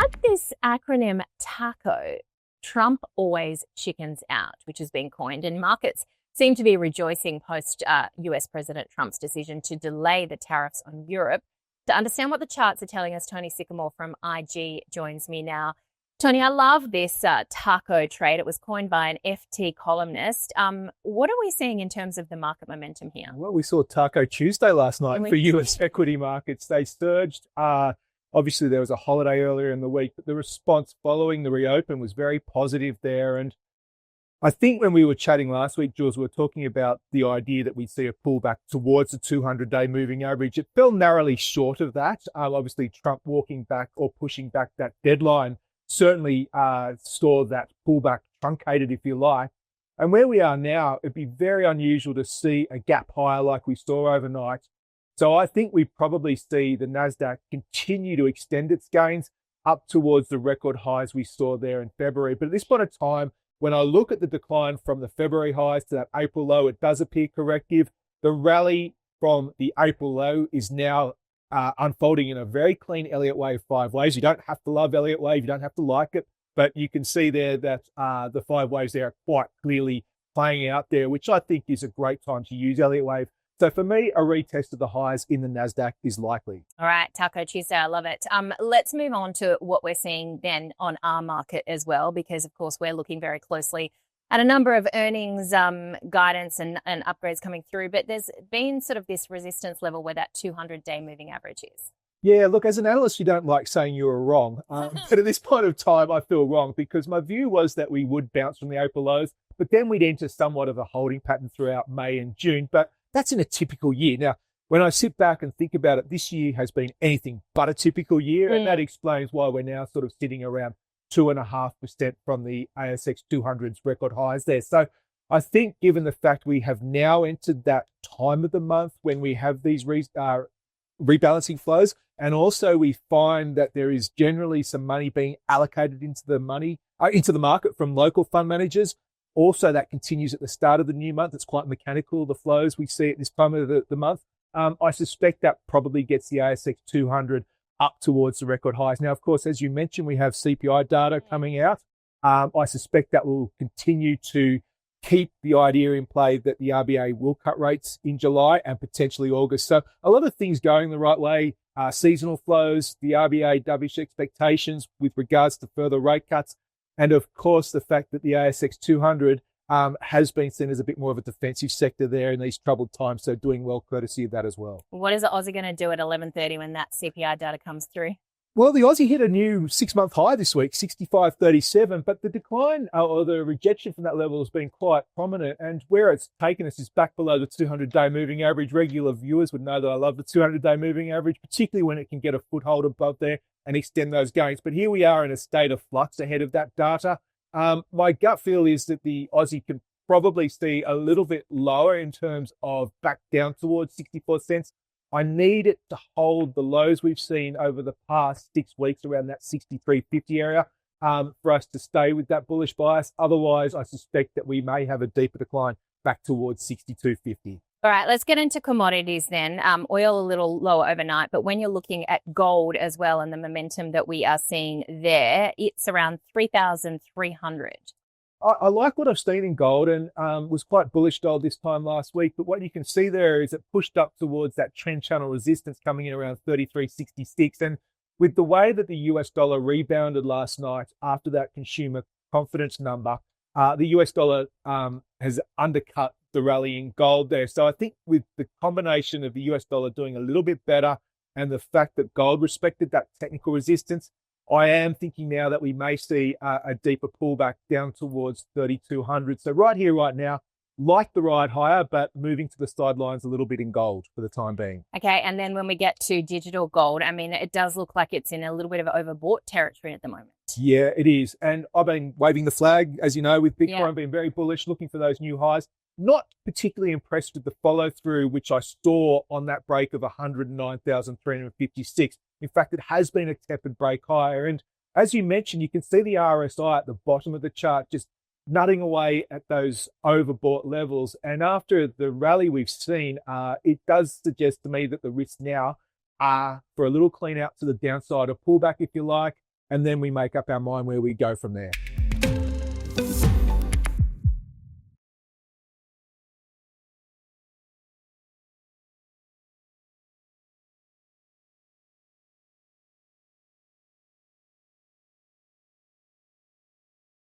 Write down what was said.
had this acronym TACO, Trump always chickens out, which has been coined, and markets seem to be rejoicing post US President Trump's decision to delay the tariffs on Europe. To understand what the charts are telling us, Tony Sycamore from IG joins me now. Tony, I love this TACO trade. It was coined by an FT columnist. What are we seeing in terms of the market momentum here? Well, we saw Taco Tuesday last night for US equity markets. They surged. Obviously, there was a holiday earlier in the week, but the response following the reopen was very positive there. And I think when we were chatting last week, Jules, we were talking about the idea that we'd see a pullback towards the 200-day moving average. It fell narrowly short of that. Obviously, Trump walking back or pushing back that deadline certainly saw that pullback truncated, if you like. And where we are now, it'd be very unusual to see a gap higher like we saw overnight. So I think we probably see the Nasdaq continue to extend its gains up towards the record highs we saw there in February. But at this point of time, when I look at the decline from the February highs to that April low, it does appear corrective. The rally from the April low is now unfolding in a very clean Elliott wave 5 waves. You don't have to love Elliott wave. You don't have to like it. But you can see there that the 5 waves there are quite clearly playing out there, which I think is a great time to use Elliott wave. So for me, a retest of the highs in the Nasdaq is likely. All right, Taco Tuesday, I love it. Let's move on to what we're seeing then on our market as well, because of course we're looking very closely at a number of earnings guidance and upgrades coming through. But there's been sort of this resistance level where that 200-day moving average is. Yeah, look, as an analyst, you don't like saying you were wrong. But at this point of time, I feel wrong because my view was that we would bounce from the April lows, but then we'd enter somewhat of a holding pattern throughout May and June. But that's in a typical year. Now, when I sit back and think about it, this year has been anything but a typical year. And that explains why we're now sort of sitting around 2.5% from the ASX 200's record highs there. So I think given the fact we have now entered that time of the month when we have these rebalancing flows, and also we find that there is generally some money being allocated into the market from local fund managers. Also, that continues at the start of the new month. It's quite mechanical, the flows we see at this time of the month. I suspect that probably gets the ASX 200 up towards the record highs. Now, of course, as you mentioned, we have CPI data coming out. I suspect that will continue to keep the idea in play that the RBA will cut rates in July and potentially August. So a lot of things going the right way. Seasonal flows, the RBA dovish expectations with regards to further rate cuts. And of course, the fact that the ASX 200 has been seen as a bit more of a defensive sector there in these troubled times. So doing well courtesy of that as well. What is the Aussie going to do at 11:30 when that CPI data comes through? Well, the Aussie hit a new 6-month high this week, 65.37, but the decline or the rejection from that level has been quite prominent. And where it's taken us is back below the 200-day moving average. Regular viewers would know that I love the 200-day moving average, particularly when it can get a foothold above there and extend those gains. But here we are in a state of flux ahead of that data. My gut feel is that the Aussie can probably see a little bit lower in terms of back down towards 64 cents. I need it to hold the lows we've seen over the past 6 weeks around that 63.50 area for us to stay with that bullish bias. Otherwise, I suspect that we may have a deeper decline back towards 62.50. All right, let's get into commodities then. Oil a little lower overnight, but when you're looking at gold as well and the momentum that we are seeing there, it's around 3,300. I like what I've seen in gold and was quite bullish gold this time last week. But what you can see there is it pushed up towards that trend channel resistance coming in around 33.66. And with the way that the US dollar rebounded last night after that consumer confidence number, the US dollar has undercut the rally in gold there. So I think with the combination of the US dollar doing a little bit better and the fact that gold respected that technical resistance, I am thinking now that we may see a deeper pullback down towards 3,200. So right here, right now, like the ride higher, but moving to the sidelines a little bit in gold for the time being. Okay, and then when we get to digital gold, I mean, it does look like it's in a little bit of overbought territory at the moment. Yeah, it is. And I've been waving the flag, as you know, with Bitcoin being very bullish, looking for those new highs. Not particularly impressed with the follow through, which I saw on that break of 109,356. In fact, it has been a tepid break higher. And as you mentioned, you can see the RSI at the bottom of the chart just nutting away at those overbought levels. And after the rally we've seen, it does suggest to me that the risks now are for a little clean out to the downside, a pullback, if you like, and then we make up our mind where we go from there.